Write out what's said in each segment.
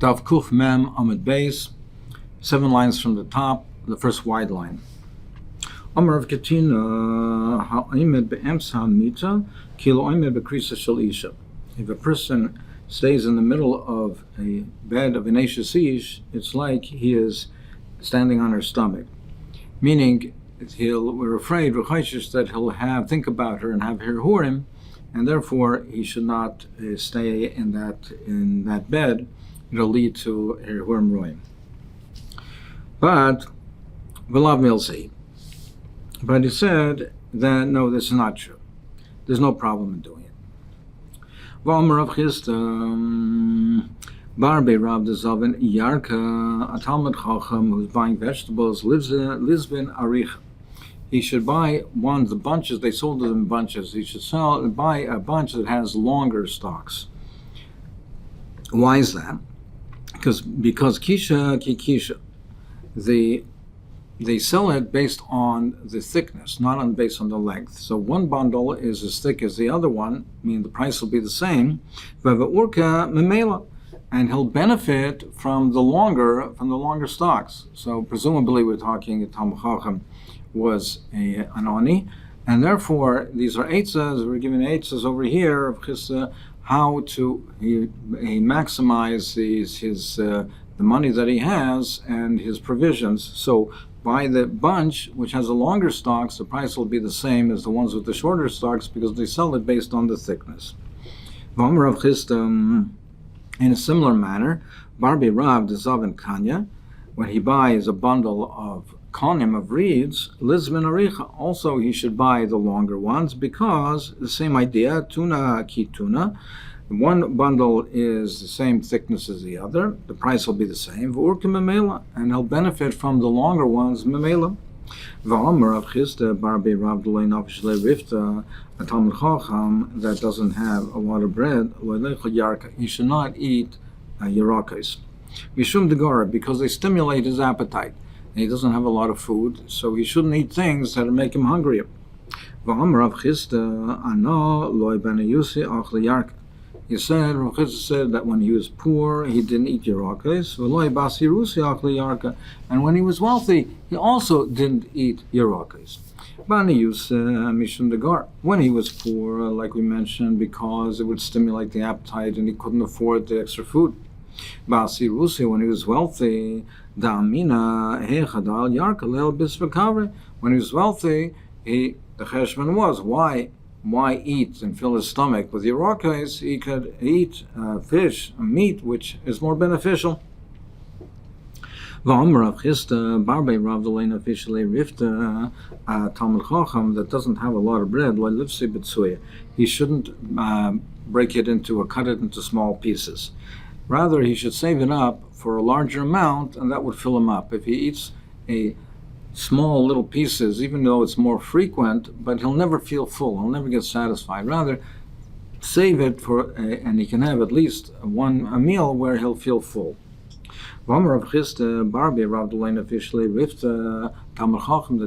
Daf Kuf Mem Amud Beis, 7 lines from the top, the first wide line. Amar of Katina Ha'omed Be'emsa Mita Kilo Omed Bekrisa Shel Isha. If a person stays in the middle of a bed of an Ashes Ish, it's like he is standing on her stomach. Meaning, we're afraid that he'll think about her and have hirhurim, and therefore he should not stay in that bed. It'll lead to hirhurim roim. But v'lav milsi. But he said that no, this is not true. There's no problem in doing it. V'amar Rav Chisda Barbe Rav Dezaven Yarka, a Talmud Chacham who's buying vegetables, lives in Arich. He should buy the bunches. They sold them in bunches. He should buy a bunch that has longer stalks. Why is that? Because kisha, they sell it based on the thickness, not based on the length. So one bundle is as thick as the other one, meaning the price will be the same. And he'll benefit from the longer stocks. So presumably we're talking Talmud Chacham was an oni, and therefore these are eitzahs. We're giving eitzahs over here of how to he maximize the money that he has and his provisions. So by the bunch which has the longer stalks, the price will be the same as the ones with the shorter stalks because they sell it based on the thickness. In a similar manner, Barbi Rav Dezaven Kanya, when he buys a bundle of konim of reeds, Lizbin Aricha, also he should buy the longer ones because the same idea, tuna ki tuna. One bundle is the same thickness as the other, the price will be the same, and he'll benefit from the longer ones, memela. V'amar Rav Chisda Barbi Rav D'lei Nafesh Rifta, a Talmud Chacham that doesn't have a lot of bread, he should not eat yerakos. Mishum degara, because they stimulate his appetite. And he doesn't have a lot of food, so he shouldn't eat things that make him hungrier. V'amar Rav Chisda Ana loy ben yusi ach liyarka. He said, Rav Chisda said that when he was poor, he didn't eat yerakos. V'loy basirusi ach liyarka. And when he was wealthy, he also didn't eat yerakos. When he was poor, like we mentioned, because it would stimulate the appetite and he couldn't afford the extra food. When he was wealthy, when he was wealthy, the cheshbon was, why eat and fill his stomach with yerakos? He could eat fish, meat, which is more beneficial. Talmud Chacham that doesn't have a lot of bread, he shouldn't break it or cut it into small pieces. Rather, he should save it up for a larger amount, and that would fill him up. If he eats a small little pieces, even though it's more frequent, but he'll never feel full, he'll never get satisfied. Rather, save it and he can have at least a meal where he'll feel full. That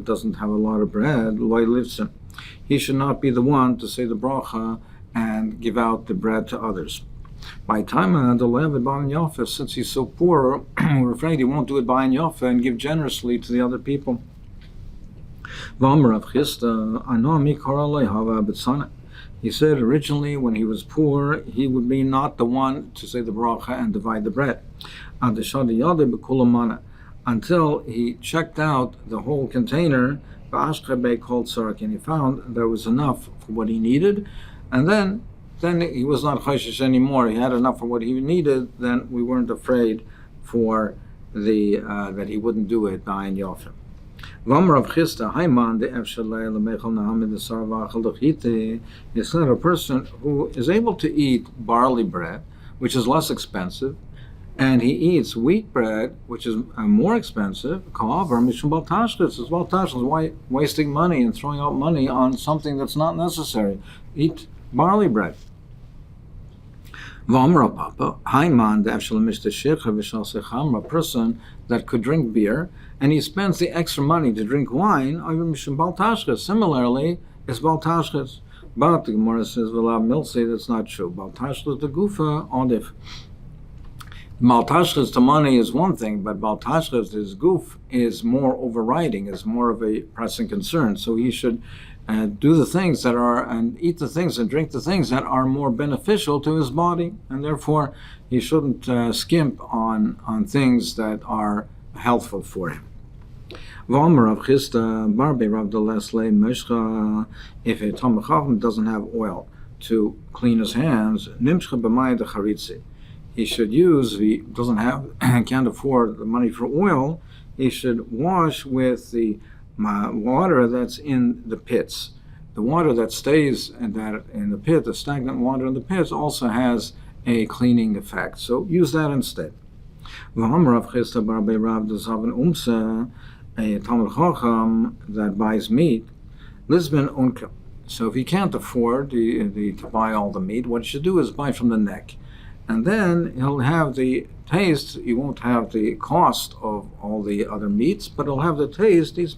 doesn't have a lot of bread, he should not be the one to say the bracha and give out the bread to others. By time since he's so poor, we're afraid he won't do it by Yafa and give generously to the other people. He said originally when he was poor, he would be not the one to say the bracha and divide the bread. Until he checked out the whole container, and he found there was enough for what he needed, and then he was not chayshish anymore. He had enough for what he needed. Then we weren't afraid for that he wouldn't do it by Yofa. It's not a person who is able to eat barley bread, which is less expensive, and he eats wheat bread, which is more expensive. Why wasting money and throwing out money on something that's not necessary? Eat barley bread. A person that could drink beer and he spends the extra money to drink wine, similarly, it's baltashkes. But the Gemara says, that's not true. Baltashkes the gufa odif. Maltashchas to money is one thing, but Maltashchas, his goof, is more overriding, is more of a pressing concern. So he should do the things that are, and eat the things and drink the things that are more beneficial to his body, and therefore he shouldn't skimp on things that are helpful for him. If a Talmid Chacham doesn't have oil to clean his hands, he should use, if he can't afford the money for oil, he should wash with the water that's in the pits. The water that stays in the pit, the stagnant water in the pits, also has a cleaning effect. So use that instead. A Talmid Chacham that buys meat, Lisbon unkel. So if he can't afford to buy all the meat, what he should do is buy from the neck. And then he'll have the taste. He won't have the cost of all the other meats, but he'll have the taste. There's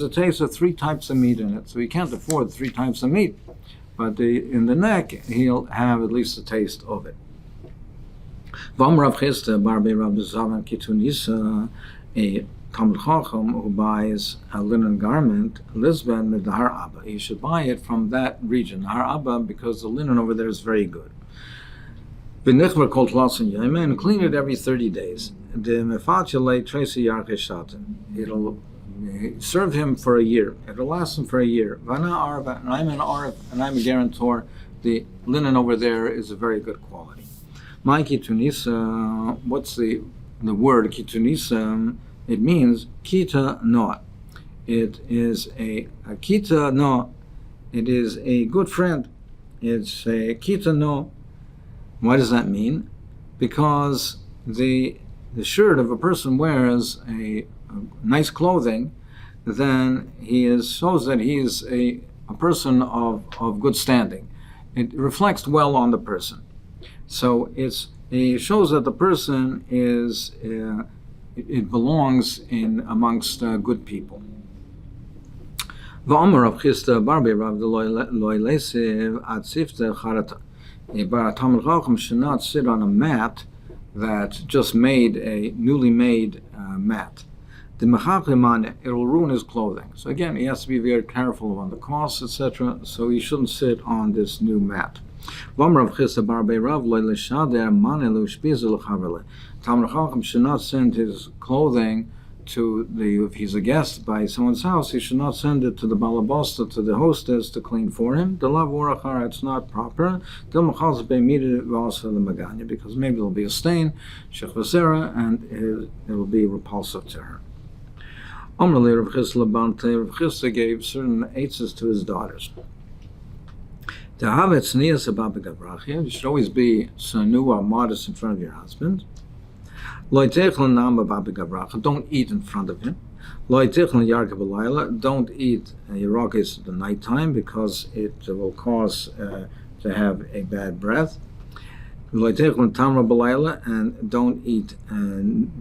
a taste of 3 types of meat in it. So he can't afford 3 types of meat. But in the neck, he'll have at least the taste of it. A Talmid Chacham who buys a linen garment, Lisbon with the Har Abba. He should buy it from that region, Har Abba, because the linen over there is very good. And clean it every 30 days. It'll serve him for a year. It'll last him for a year. And I'm a guarantor. The linen over there is a very good quality. My kitunisa, what's the word kitunisa? It means kita no. It is a kita no. It is a good friend. It's a kita no. Why does that mean? Because the shirt of a person wears a nice clothing, then shows that he is a person of good standing. It reflects well on the person. So it shows that the person is it belongs in amongst good people. A Talmid Chacham should not sit on a mat that just made a newly made mat. It will ruin his clothing. So again, he has to be very careful on the costs, etc. So he shouldn't sit on this new mat. Talmid Chacham should not send his clothing if he's a guest by someone's house, he should not send it to the balabasta, to the hostess, to clean for him. It's not proper. Because maybe there'll be a stain, and it will be repulsive to her. Rav Chisda gave certain eitzes to his daughters. You should always be sanua, modest in front of your husband. Don't eat in front of him. Don't eat yerakes at the nighttime because it will cause to have a bad breath. And don't eat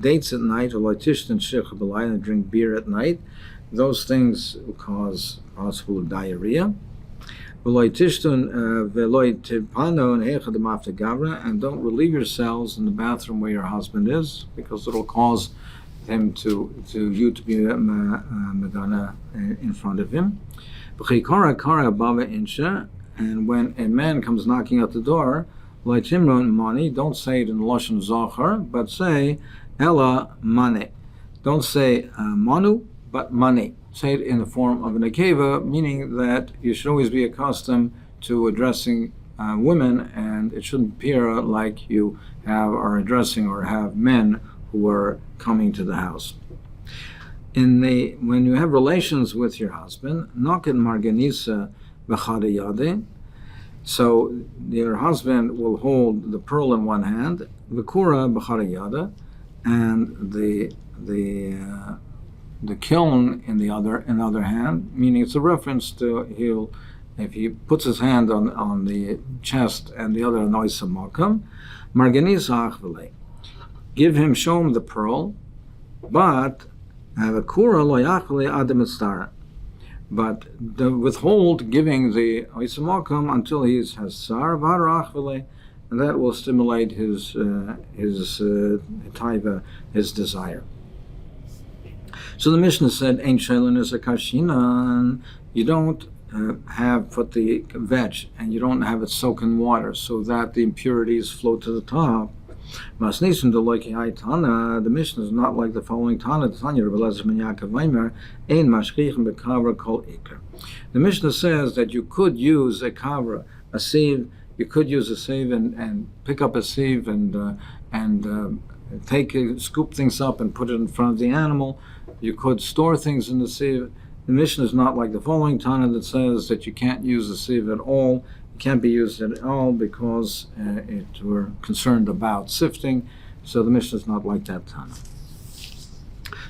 dates at night, or and drink beer at night. Those things will cause possible diarrhea. And don't relieve yourselves in the bathroom where your husband is, because it'll cause him to you to be megana in front of him. And when a man comes knocking at the door, don't say it in Lashon Zohar, but say Ella Mane. Don't say Manu, but money. Say it in the form of an akeva, meaning that you should always be accustomed to addressing women, and it shouldn't appear like you are addressing or have men who are coming to the house. When you have relations with your husband, noken marganisa b'chada yade, so your husband will hold the pearl in one hand, v'kura b'chada yada, and the kiln in the other hand, meaning it's a reference to if he puts his hand on the chest and the other noisa makam, marganis achvele, show him the pearl, but avakura lo yachvele adam etstar, but withhold giving the noisa makam until he has sar var achvele, and that will stimulate his taiva, his desire. So the Mishnah said, "Ein shelin is a kashinan." You don't put the veg, and you don't have it soak in water so that the impurities float to the top. Masnisim de loiki hai Tana. The Mishnah is not like the following Tana. Tanya Rebbe Lezer ben Yaakov Weimer, ein mashchichem bekavra kol ikar. The Mishnah says that you could use a kavra, a sieve. You could use a sieve and pick up a sieve and scoop things up and put it in front of the animal. You could store things in the sieve. The Mishnah is not like the following Tana that says that you can't use the sieve at all. It can't be used at all because we're concerned about sifting. So the Mishnah is not like that Tana.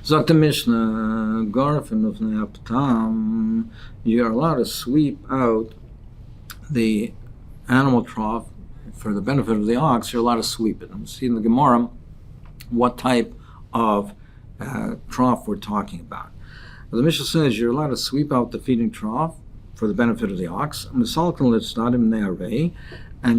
Zok the Mishnah, Garfim of Neaptam, you are allowed to sweep out the animal trough for the benefit of the ox. You're allowed to sweep it. And see in the Gemara what type of trough we're talking about. The Mishnah says you're allowed to sweep out the feeding trough for the benefit of the ox, and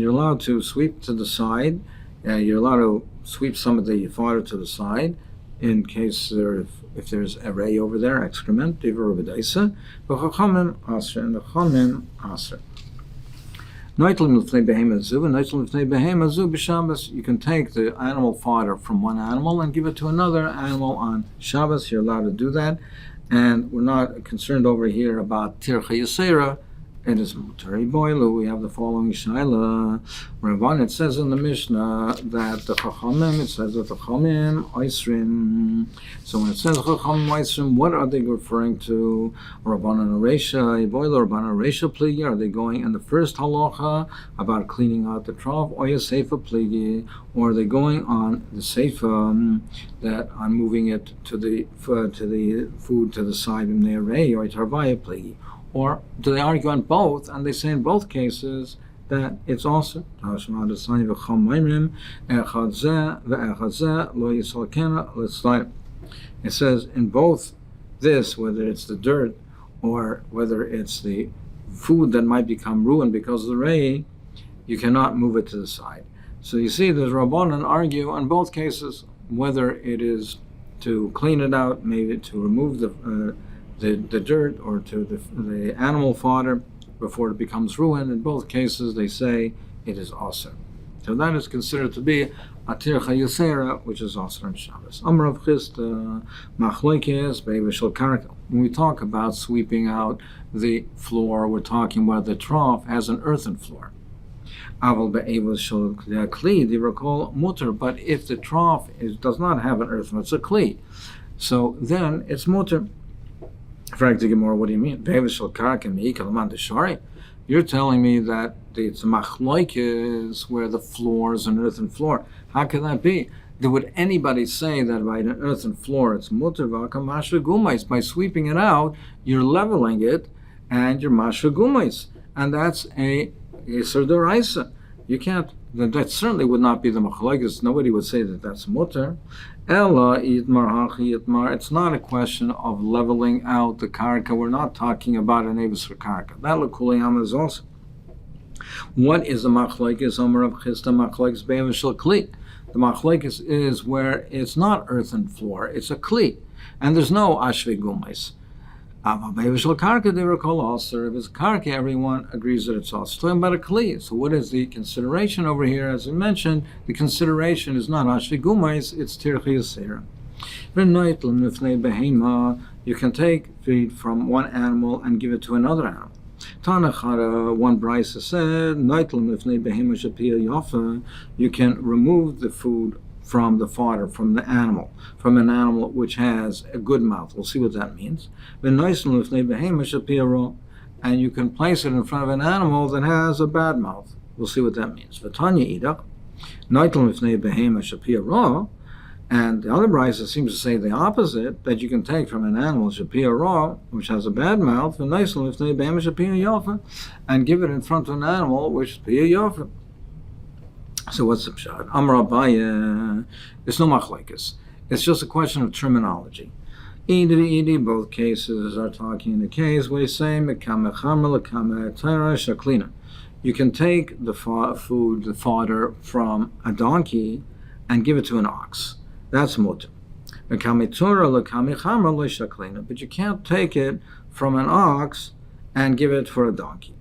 you're allowed to sweep to the side. You're allowed to sweep some of the fodder to the side in case if there's array over there, excrement, and the chachamim aser. You can take the animal fodder from one animal and give it to another animal on Shabbos. You're allowed to do that. And we're not concerned over here about tircha yisera. It is mutari boilu. We have the following shaila. Rabban, it says in the Mishnah that the chachamim, it says that the chachamim oisrim. So when it says chachamim oisrim, what are they referring to? Rabbanan Aresha, boilu, Rabbanan Aresha pligi. Are they going in the first halacha about cleaning out the trough, or Yoseifa pligi, or are they going on the seifa that on moving it to the food to the side in the array, or tarvaya pligi? Or do they argue on both, and they say in both cases that it's also? It says in both this, whether it's the dirt or whether it's the food that might become ruined because of the rain, you cannot move it to the side. So you see, the Rabbanan argue on both cases whether it is to clean it out, maybe to remove the dirt or to the animal fodder before it becomes ruined. In both cases, they say it is asr. So that is considered to be a tircha yisera, which is asr on Shabbos. Amar of Chisda, machlokes be'eveshel karka. When we talk about sweeping out the floor, we're talking about the trough has an earthen floor. Aval be'eveshel kli, they recall mutter. But if the trough does not have an earthen, it's a kli. So then it's mutter. Frank the Gemara, what do you mean? You're telling me that it's machlokes where the floor is an earthen floor. How can that be? Would anybody say that by an earthen floor it's mutter v'aka mashra gumais? By sweeping it out, you're leveling it and you're mashra gumais, and that's a yisur d'oraisa. You can't. That certainly would not be the machlokes. Nobody would say that that's mutter. Ella itmar hachi itmar. It's not a question of leveling out the karka. We're not talking about an evisr karka. That l'kuliyam is also. What is the machlokes? Amar of Chisda machlokes be'eveshel kli. The machlokes is where it's not earthen floor. It's a kli, and there's no ashvei gumais. Be'eveshel karka they recall also. If it's karka, everyone agrees that it's also. Talking about a kli. So what is the consideration over here? As I mentioned, the consideration is not ashvei gumais. It's tircha yisera. You can take feed from one animal and give it to another animal. Tanachara, one brisa said, you can remove the food from the fodder, from an animal which has a good mouth. We'll see what that means. And you can place it in front of an animal that has a bad mouth. We'll see what that means. And the other brisa seems to say the opposite, that you can take from an animal shapir raw, which has a bad mouth, and give it in front of an animal which is piyah yofa. So what's the pshat? Amar Abaye, it's no machlokes. It's just a question of terminology. Both cases are talking in the case where you say you can take the food, the fodder, from a donkey and give it to an ox. That's mutter. But you can't take it from an ox and give it for a donkey.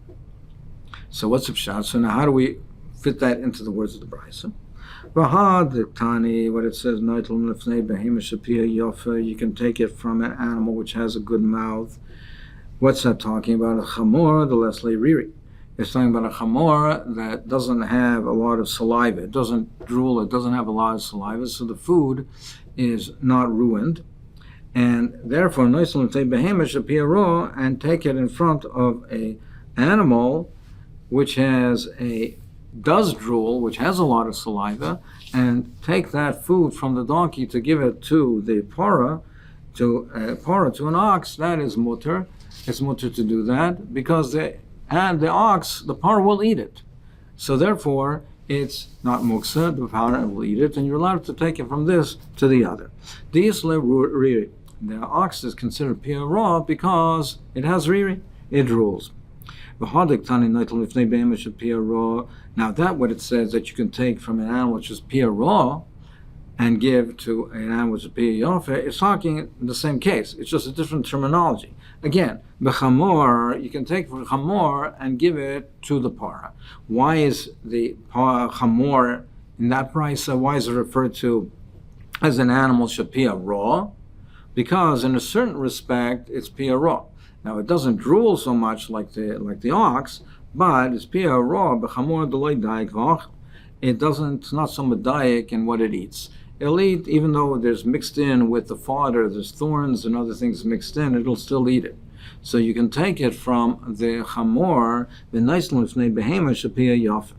So what's the pshat? So now how do we fit that into the words of the Brisa? What it says, you can take it from an animal which has a good mouth. What's that talking about? A chamor, the leslie riri. It's talking about a chamor that doesn't have a lot of saliva. It doesn't drool. It doesn't have a lot of saliva, so the food is not ruined. And therefore, and take it in front of a animal which does drool, which has a lot of saliva, and take that food from the donkey to give it to the para, to an ox. That is mutter. It's mutter to do that because the ox, the para will eat it. So therefore, it's not muksa. The para will eat it, and you're allowed to take it from this to the other. The ox is considered pia raw because it has riri. It drools. Now that what it says that you can take from an animal which is pia raw and give to an animal which is pia yofe, it's talking in the same case. It's just a different terminology. Again, b'chamor, you can take from chamor and give it to the para. Why is the chamor in that brisa, why is it referred to as an animal shapia raw? Because in a certain respect, it's pia raw. Now it doesn't drool so much like the ox, but it's pia raw. B'chamor deloy daik v'ach. It's not so medayik in what it eats. It'll eat, even though there's mixed in with the fodder, there's thorns and other things mixed in, it'll still eat it. So you can take it from the chamor, the nice lifnei behema shapia yafa.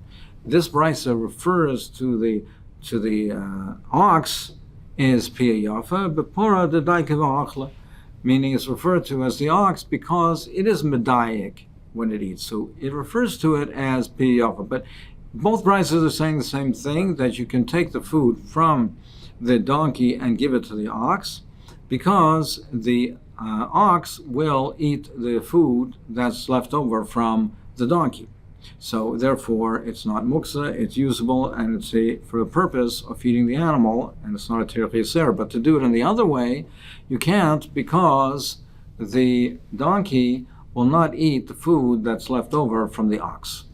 This brisa refers to the ox is pia yafa, but pora the daikav, meaning it's referred to as the ox because it is medayik when it eats. So it refers to it as pia yafa. But both brises are saying the same thing, that you can take the food from the donkey and give it to the ox because the ox will eat the food that's left over from the donkey. So therefore, it's not muksa, it's usable, and it's for the purpose of feeding the animal, and it's not a tirach yaser. But to do it in the other way, you can't because the donkey will not eat the food that's left over from the ox.